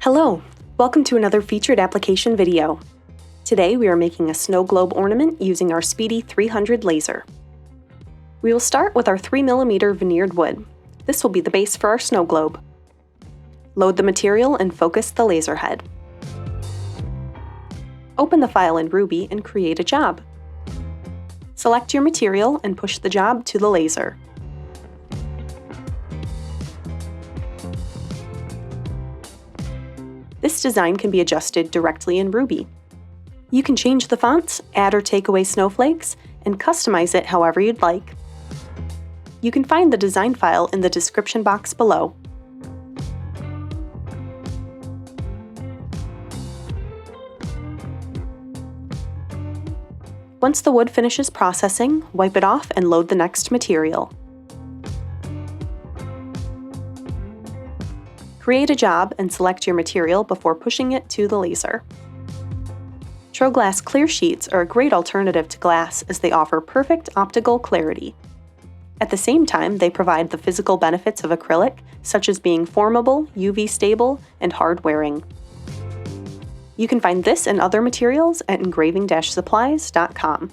Hello, welcome to another featured application video. Today we are making a snow globe ornament using our Speedy 300 laser. We will start with our 3mm veneered wood. This will be the base for our snow globe. Load the material and focus the laser head. Open the file in Ruby and create a job. Select your material and push the job to the laser. This design can be adjusted directly in Ruby. You can change the fonts, add or take away snowflakes, and customize it however you'd like. You can find the design file in the description box below. Once the wood finishes processing, wipe it off and load the next material. Create a job and select your material before pushing it to the laser. TroGlass clear sheets are a great alternative to glass as they offer perfect optical clarity. At the same time, they provide the physical benefits of acrylic, such as being formable, UV stable, and hard wearing. You can find this and other materials at engraving-supplies.com.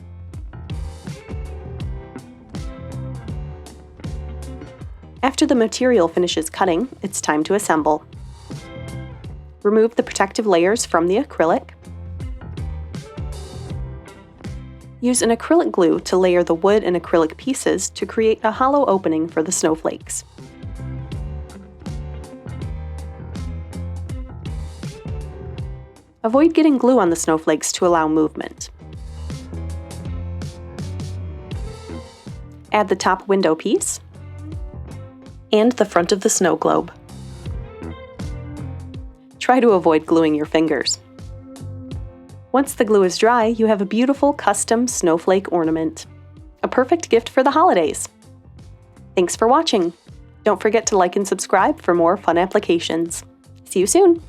After the material finishes cutting, it's time to assemble. Remove the protective layers from the acrylic. Use an acrylic glue to layer the wood and acrylic pieces to create a hollow opening for the snowflakes. Avoid getting glue on the snowflakes to allow movement. Add the top window piece and the front of the snow globe. Try to avoid gluing your fingers. Once the glue is dry, you have a beautiful custom snowflake ornament. A perfect gift for the holidays. Thanks for watching. Don't forget to like and subscribe for more fun applications. See you soon!